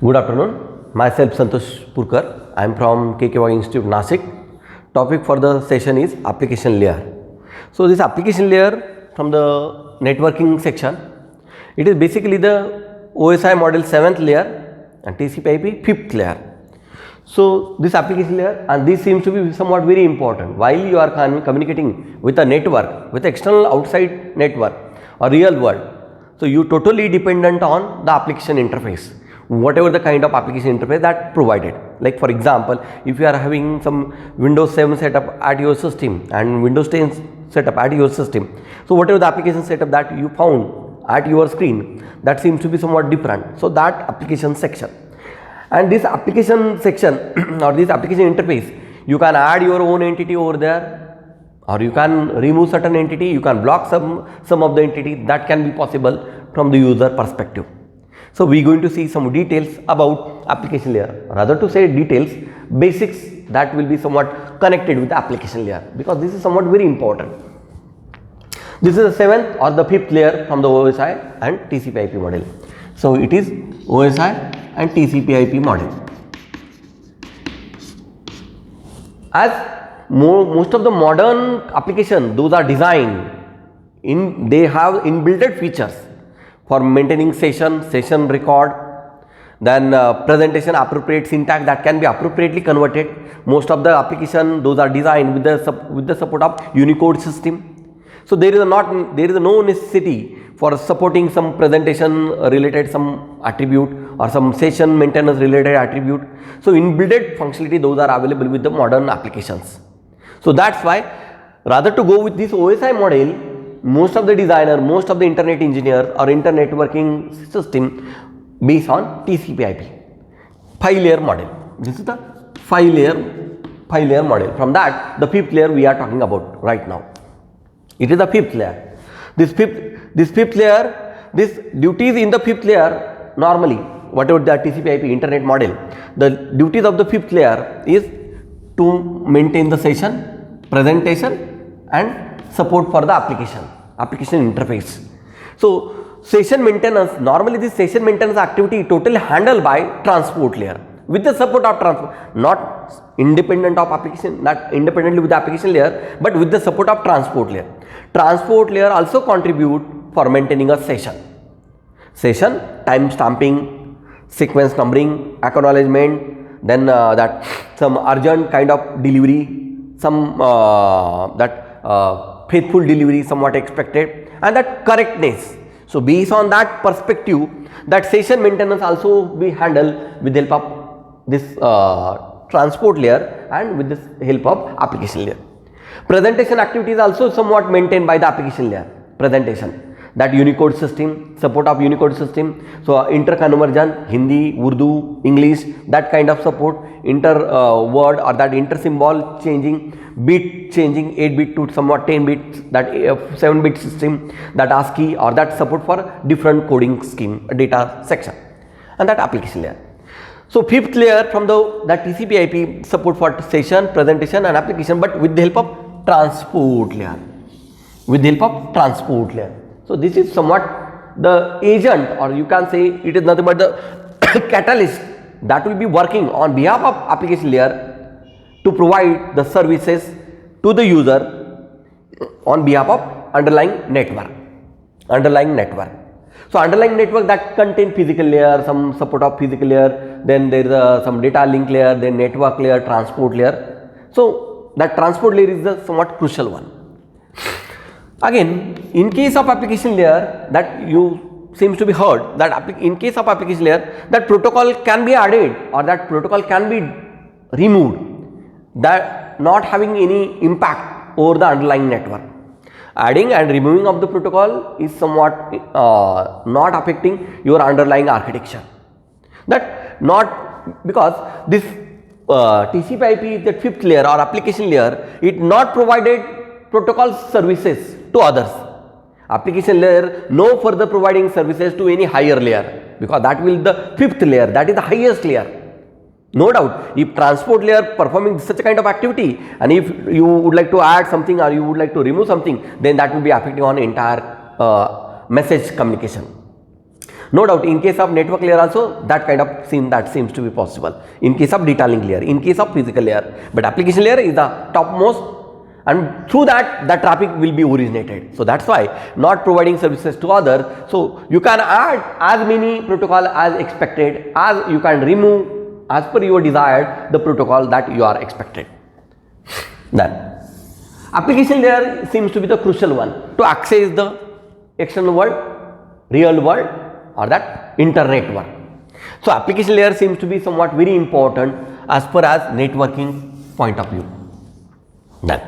Good afternoon. Myself Santosh Purkar. I am from KKY Institute, Nasik. Topic for the session is application layer. So this application layer from the networking section, it is basically the OSI model 7th layer and TCP/IP 5th layer. So this application layer, and this seems to be somewhat very important while you are communicating with a network, with external outside network or real world. So you totally dependent on the application interface, whatever the kind of application interface that provided. Like for example, if you are having some Windows 7 setup at your system and Windows 10 setup at your system, so whatever the application setup that you found at your screen, that seems to be somewhat different. So that application section, and this application section or this application interface, you can add your own entity over there, or you can remove certain entity, you can block some of the entity. That can be possible from the user perspective. So we are going to see some details about application layer, rather to say details, basics that will be somewhat connected with the application layer, because this is somewhat very important. This is the 7th or the 5th layer from the OSI and TCP/IP model. So it is OSI and TCP/IP model. As most of the modern applications, those are designed in, they have inbuilt features for maintaining session record, then presentation appropriate syntax that can be appropriately converted. Most of the application, those are designed with the support of Unicode system. So there is no necessity for supporting some presentation related some attribute or some session maintenance related attribute. So inbuilt functionality, those are available with the modern applications. So that's why, rather to go with this OSI model, most of the designer, most of the internet engineer or internet networking system based on TCP/IP 5-layer model. This is the 5-layer model. From that, the 5th layer we are talking about right now. It is the 5th layer. This fifth layer, this duties in the 5th layer, normally whatever the TCP/IP internet model, the duties of the 5th layer is to maintain the session, presentation and support for the application interface. So session maintenance, normally this session maintenance activity totally handled by transport layer with the support of transport, not independent of application, not independently with the application layer, but with the support of transport layer. Transport layer also contribute for maintaining a session time stamping, sequence numbering, acknowledgement, then that some urgent kind of delivery, some faithful delivery somewhat expected, and that correctness. So based on that perspective, that session maintenance also be handled with the help of this transport layer and with the help of application layer. Presentation activities also somewhat maintained by the application layer. Presentation, that Unicode system, support of Unicode system, so interconversion, Hindi, Urdu, English, that kind of support, word or that inter symbol changing, bit changing, 8-bit to somewhat 10 bits, that 7-bit system, that ASCII or that support for different coding scheme, data section, and that application layer. So 5th layer from that TCP/IP support for session, presentation and application, but with the help of transport layer. So this is somewhat the agent, or you can say it is nothing but the catalyst that will be working on behalf of application layer to provide the services to the user on behalf of underlying network. So underlying network that contain physical layer, some support of physical layer, then there is some data link layer, then network layer, transport layer. So that transport layer is the somewhat crucial one. Again, in case of application layer, that you seems to be heard that in case of application layer, that protocol can be added or that protocol can be removed, that not having any impact over the underlying network. Adding and removing of the protocol is somewhat not affecting your underlying architecture. That not because this TCP/IP, the 5th layer or application layer, it not provided protocol services to others. Application layer no further providing services to any higher layer, because that will the 5th layer, that is the highest layer. No doubt, if transport layer performing such a kind of activity, and if you would like to add something or you would like to remove something, then that will be affecting on entire message communication. No doubt, in case of network layer also, that kind of seems to be possible. In case of data link layer, in case of physical layer, but application layer is the topmost, and through that the traffic will be originated. So that's why not providing services to others. So you can add as many protocol as expected, as you can remove as per your desired the protocol that you are expected. Then application layer seems to be the crucial one to access the external world, real world, or that internet world. So application layer seems to be somewhat very important as per as networking point of view. Then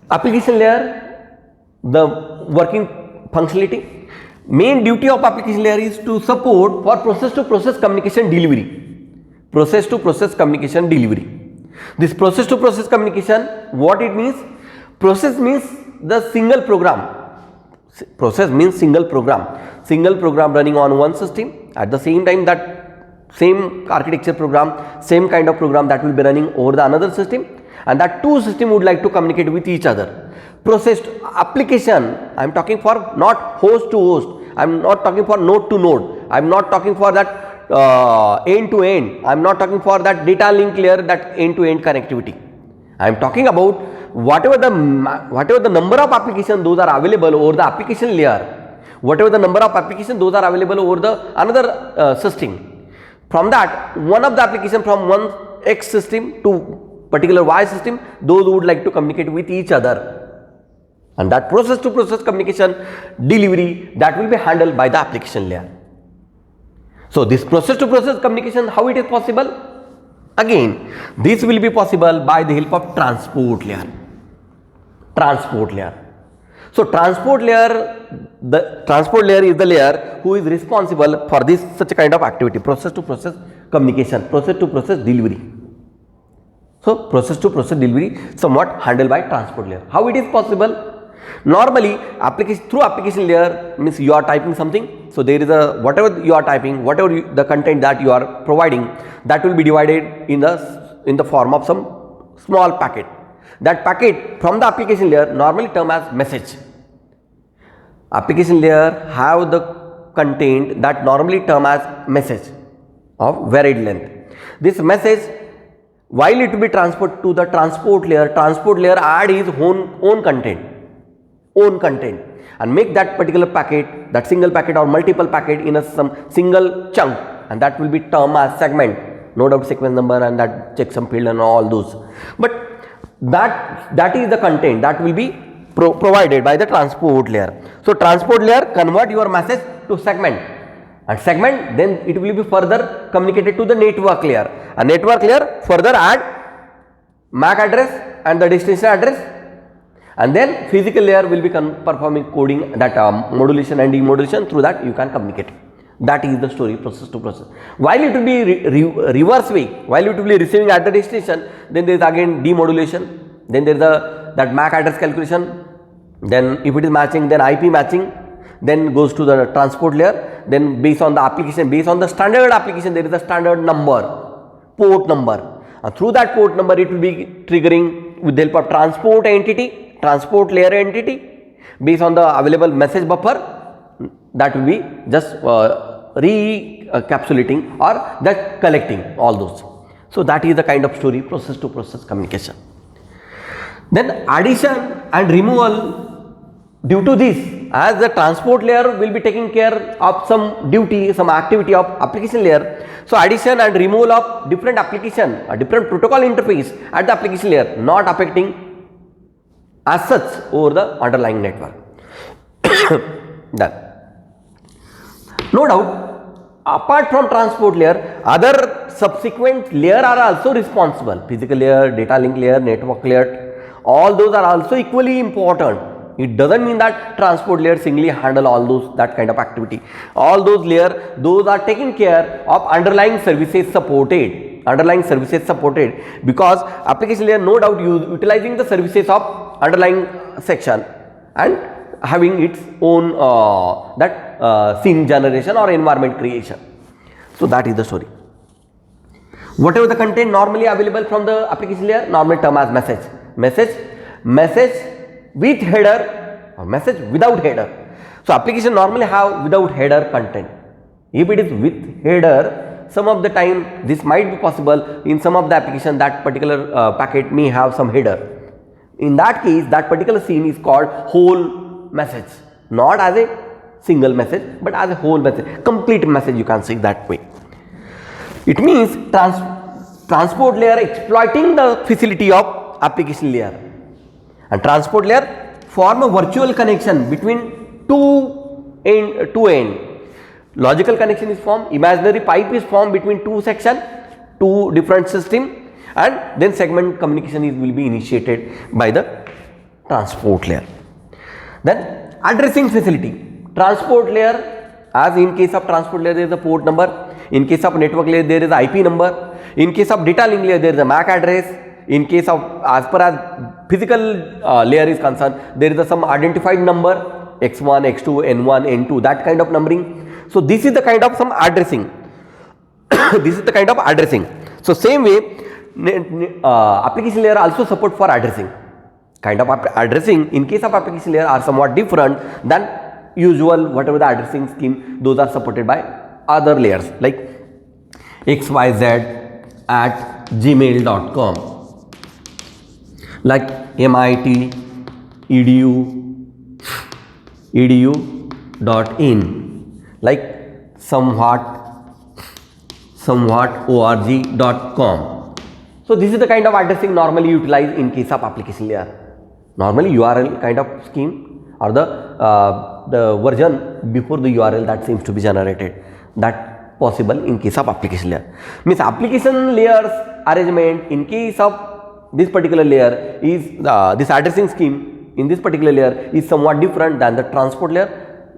application layer, the working functionality, main duty of application layer is to support for process to process communication delivery. Process to process communication delivery. This process to process communication, what it means? Process means the single program. Process means single program running on one system. At the same time, that same architecture program, same kind of program that will be running over the another system, and that two system would like to communicate with each other. Process application, I am talking for not host to host, I am not talking for node to node, I am not talking for that end to end, I am not talking for that data link layer, that end to end connectivity. I am talking about whatever the number of applications those are available over the application layer, whatever the number of applications those are available over the another system. From that, one of the application from one X system to particular Y system, those who would like to communicate with each other, and that process to process communication delivery, that will be handled by the application layer. So this process to process communication, how it is possible? Again, this will be possible by the help of transport layer. So transport layer, the transport layer is the layer who is responsible for this such a kind of activity, process to process communication, process to process delivery. So process to process delivery somewhat handled by transport layer. How it is possible? Normally through application layer means you are typing something. So there is a whatever you are typing, the content that you are providing, that will be divided in the form of some small packet. That packet from the application layer normally termed as message. Application layer have the content that normally termed as message of varied length. This message, while it will be transferred to the transport layer add his own content and make that particular packet, that single packet or multiple packet in some single chunk, and that will be termed as segment. No doubt sequence number and that checksum field and all those. But that is the content that will be provided by the transport layer. So transport layer convert your message to segment, and segment then it will be further communicated to the network layer. A network layer further add MAC address and the destination address, and then physical layer will be performing coding, that modulation and demodulation. Through that you can communicate. That is the story, process to process. While it will be reverse way, while it will be receiving at the destination, then there is again demodulation, then there is that MAC address calculation, then if it is matching, then IP matching, then goes to the transport layer, then based on the application, based on the standard application, there is a standard number, port number, and through that port number it will be triggering with the help of transport layer entity, based on the available message buffer, that will be just recapsulating or just collecting all those. So that is the kind of story, process to process communication. Then addition and removal, due to this, as the transport layer will be taking care of some duty, some activity of application layer, so addition and removal of different application, a different protocol interface at the application layer, not affecting as such over the underlying network. Done. No doubt, apart from transport layer, other subsequent layer are also responsible. Physical layer, data link layer, network layer, all those are also equally important. It doesn't mean that transport layer singly handle all those, that kind of activity. All those layer, those are taking care of underlying services supported, because application layer no doubt utilizing the services of underlying section and having its own scene generation or environment creation. So that is the story. Whatever the content normally available from the application layer, normally termed as message with header or message without header. So application normally have without header content. If it is with header, some of the time this might be possible in some of the application that particular packet may have some header. In that case, that particular scene is called whole message, not as a single message but as a whole message, complete message, you can say that way. It means transport layer exploiting the facility of application layer, and transport layer form a virtual connection between two end. Logical connection is formed, imaginary pipe is formed between two sections, two different systems, and then segment communication will be initiated by the transport layer. Then addressing facility. Transport layer, as in case of transport layer there is a port number, in case of network layer there is a IP number, in case of data link layer there is a MAC address, in case of as per as physical layer is concerned there is a some identified number x1, x2, n1, n2, that kind of numbering. So this is the kind of some addressing. This is the kind of addressing. So same way application layer also support for addressing. Kind of addressing in case of application layer are somewhat different than usual whatever the addressing scheme, those are supported by other layers like xyz@gmail.com, like MIT edu.in, like somewhat org.com. So this is the kind of addressing normally utilized in case of application layer. Normally URL kind of scheme or the version before the URL that seems to be generated, that possible in case of application layer. Means application layers arrangement in case of this particular layer is this addressing scheme in this particular layer is somewhat different than the transport layer,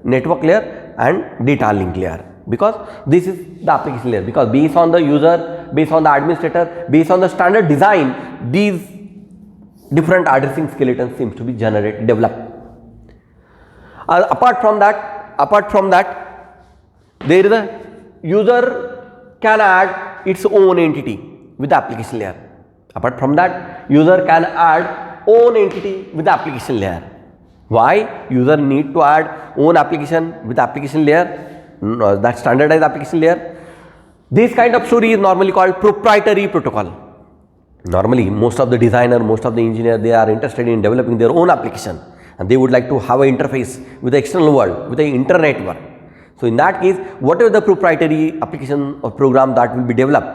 network layer and data link layer, because this is the application layer, because based on the user, based on the administrator, based on the standard design, these different addressing skeletons seems to be generated, developed. Apart from that, there is a user can add its own entity with the application layer. Apart from that, user can add own entity with the application layer. Why user need to add own application with application layer, that standardized application layer? This kind of story is normally called proprietary protocol. Normally most of the designer, most of the engineer, they are interested in developing their own application and they would like to have an interface with the external world, with the internet world. So in that case, whatever the proprietary application or program that will be developed,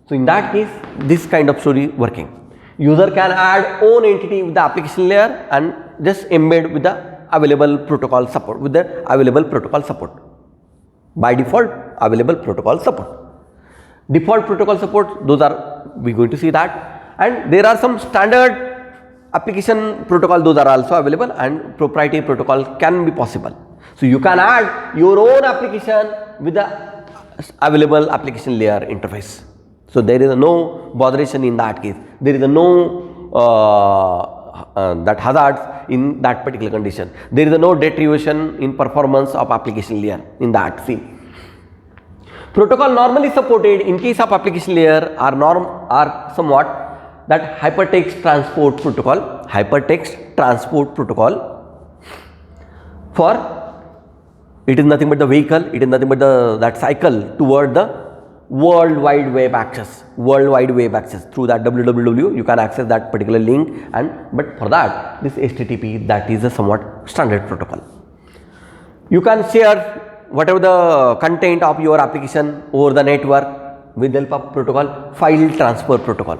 so in that case this kind of story working. User can add own entity with the application layer and just embed with the available protocol support, by default available protocol support. Default protocol support, those are we going to see that, and there are some standard application protocol, those are also available, and proprietary protocol can be possible. So you can add your own application with the available application layer interface. So there is no botheration in that case, there is no that hazards in that particular condition, there is no deterioration in performance of application layer in that scene. Protocol normally supported in case of application layer are somewhat that hypertext transport protocol, for it is nothing but the vehicle, it is nothing but that cycle toward the World Wide Web access, through that www you can access that particular link, and but for that this HTTP, that is a somewhat standard protocol. You can share whatever the content of your application over the network with the help of protocol, file transfer protocol,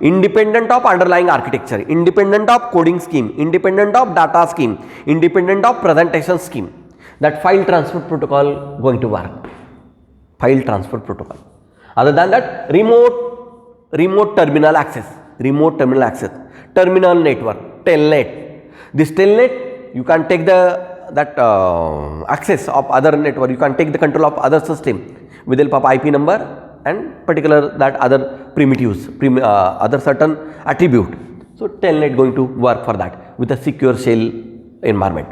independent of underlying architecture, independent of coding scheme, independent of data scheme, independent of presentation scheme, that file transfer protocol going to work. File transfer protocol. Other than that, remote terminal access, terminal network, telnet. This telnet, you can take that access of other network, you can take the control of other system with the help of IP number and particular that other primitives, other certain attribute. So telnet going to work for that with a secure shell environment.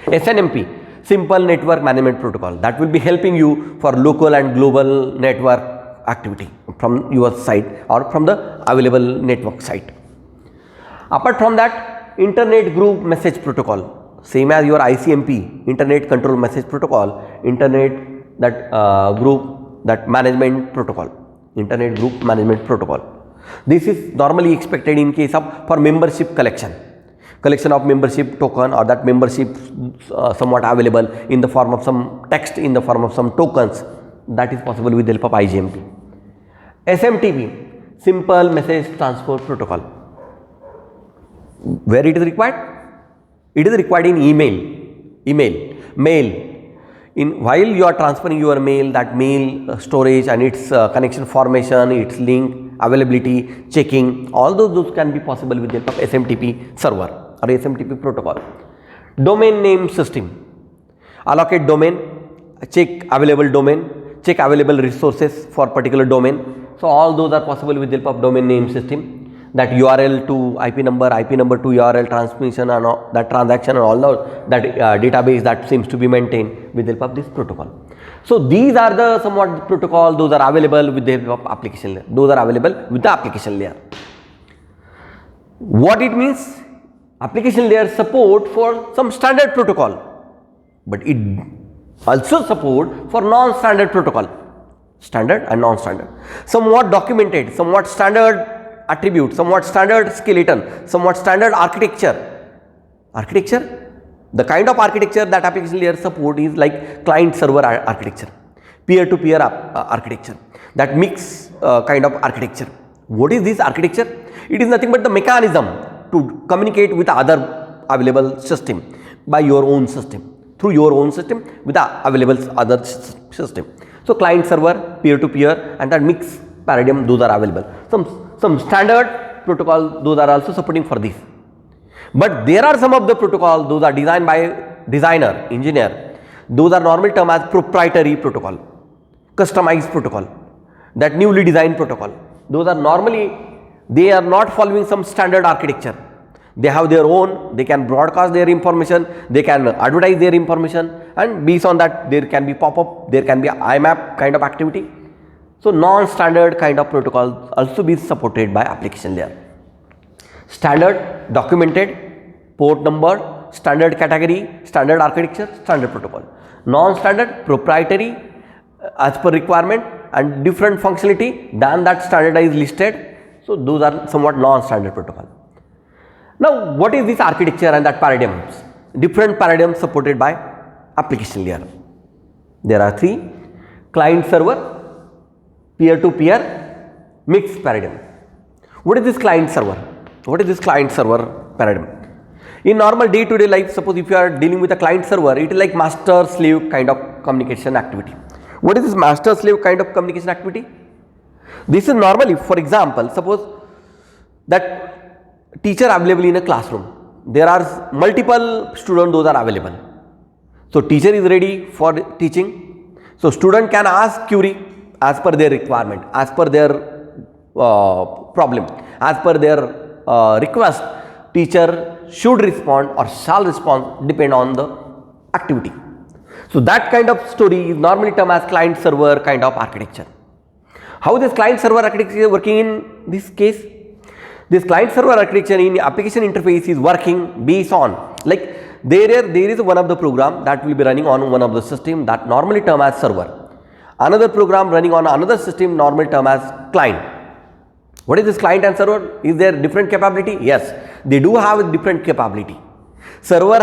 SNMP, simple network management protocol, that will be helping you for local and global network activity from your side or from the available network site. Apart from that, internet group message protocol, same as your ICMP, Internet Control Message Protocol, Internet that management protocol, Internet Group Management Protocol. This is normally expected in case of for membership collection of membership token, or that membership somewhat available in the form of some text, in the form of some tokens. That is possible with the help of IGMP. SMTP, Simple Message Transfer Protocol. Where it is required? It is required in mail. While you are transferring your mail, that mail storage and its connection formation, its link, availability, checking, all those can be possible with the help of SMTP server or SMTP protocol. Domain name system. Allocate domain, check available domain, check available resources for particular domain. So all those are possible with the help of domain name system. That URL to IP number to URL transmission and all, that transaction and all that database that seems to be maintained with the help of this protocol. So these are the somewhat protocol, those are available with the help of application layer. Those are available with the application layer. What it means? Application layer support for some standard protocol, but it also support for non-standard protocol, standard and non-standard, somewhat documented, somewhat standard attribute, somewhat standard skeleton, somewhat standard architecture. The kind of architecture that application layer support is like client server architecture, peer-to-peer architecture, that mix kind of architecture. What is this architecture? It is nothing but the mechanism to communicate with other available system by your own system, through your own system with the available other system. So client server, peer-to-peer, and that mix paradigm, those are available. Some standard protocol, those are also supporting for this. But there are some of the protocol, those are designed by designer, engineer. Those are normally termed as proprietary protocol, customized protocol, that newly designed protocol. Those are normally, they are not following some standard architecture. They have their own, they can broadcast their information, they can advertise their information, and based on that there can be pop-up, there can be IMAP kind of activity. So non-standard kind of protocol also be supported by application layer. Standard, documented, port number, standard category, standard architecture, standard protocol. Non-standard, proprietary, as per requirement and different functionality than that standardized listed. So those are somewhat non-standard protocol. Now what is this architecture and that paradigms? Different paradigms supported by application layer. There are three: client server, peer-to-peer, mixed paradigm. What is this client server? What is this client server paradigm? In normal day-to-day life, suppose if you are dealing with a client server, it is like master-slave kind of communication activity. What is this master-slave kind of communication activity? This is normally, for example, suppose that teacher available in a classroom. There are multiple students, those are available. So teacher is ready for teaching. So student can ask query as per their requirement, as per their problem, as per their request. Teacher should respond or shall respond, depend on the activity. So that kind of story is normally termed as client server kind of architecture. How this client server architecture is working in this case? This client server architecture in application interface is working based on, like there is one of the program that will be running on one of the system that normally termed as server. Another program running on another system normally termed as client. What is this client and server? Is there different capability? Yes, they do have a different capability. Server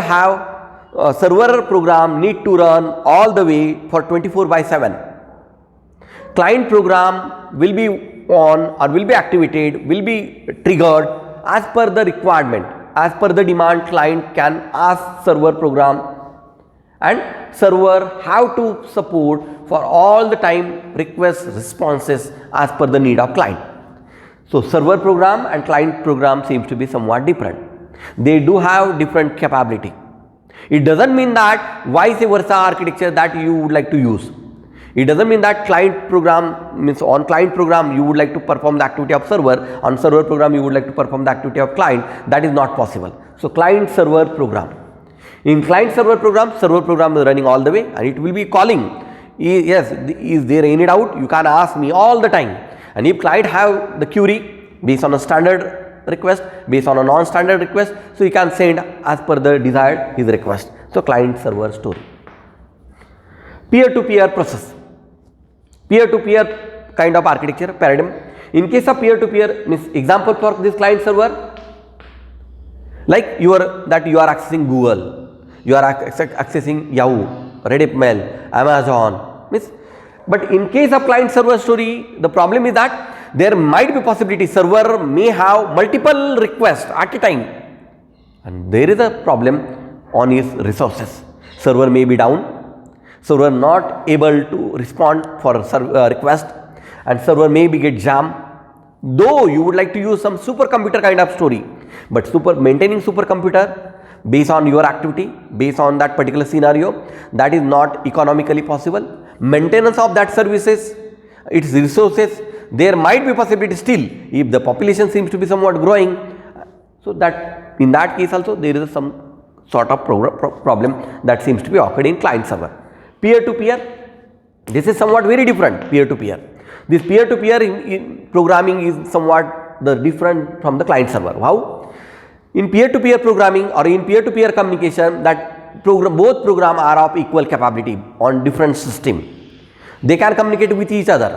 program need to run all the way for 24/7. Client program will be on or will be activated, will be triggered as per the requirement, as per the demand. Client can ask server program, and server have to support for all the time request responses as per the need of client. So server program and client program seems to be somewhat different. They do have different capability. It doesn't mean that vice versa architecture that you would like to use. It doesn't mean that client program means on client program you would like to perform the activity of server, on server program you would like to perform the activity of client. That is not possible. So client server program. In client server program is running all the way and it will be calling. Yes, is there any doubt? You can ask me all the time. And if client have the query based on a standard request, based on a non-standard request. So you can send as per the desired his request. So client server story. Peer-to-peer process. Peer-to-peer kind of architecture paradigm. In case of peer-to-peer, means example for this client server, like you are accessing Google, you are accessing Yahoo, Reddit Mail, Amazon, means. But in case of client server story, the problem is that there might be possibility server may have multiple requests at a time, and there is a problem on its resources. Server may be down, server not able to respond for a request, and server may be get jammed. Though you would like to use some supercomputer kind of story, but maintaining supercomputer based on your activity, based on that particular scenario, that is not economically possible. Maintenance of that services, its resources, there might be possibility still if the population seems to be somewhat growing. So that in that case also there is some sort of problem that seems to be occurred in client server. Peer-to-peer, this is somewhat very different. Peer-to-peer, this peer-to-peer in programming is somewhat the different from the client server. How? In peer-to-peer programming or in peer-to-peer communication, that both programs are of equal capability on different system. They can communicate with each other.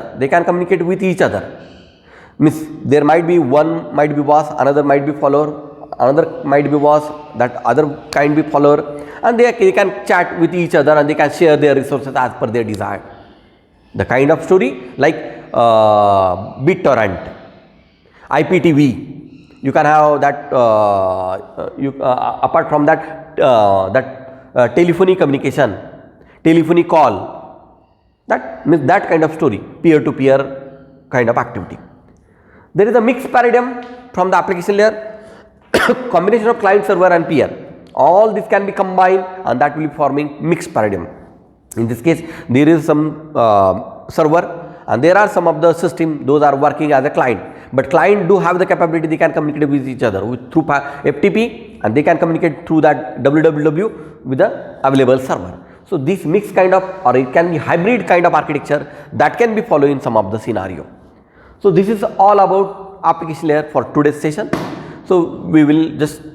Means there might be one might be boss, another might be follower, another might be boss, that other kind be follower, and they can chat with each other and they can share their resources as per their desire. The kind of story like BitTorrent, IPTV, you can have that. Apart from that, telephony communication, telephony call. That means that kind of story, peer-to-peer kind of activity. There is a mixed paradigm from the application layer, combination of client server and peer. All this can be combined and that will be forming mixed paradigm. In this case, there is some server and there are some of the system, those are working as a client. But client do have the capability, they can communicate with each other through FTP, and they can communicate through that www with the available server. So this mixed kind of, or it can be hybrid kind of architecture that can be followed in some of the scenario. So this is all about application layer for today's session. So we will just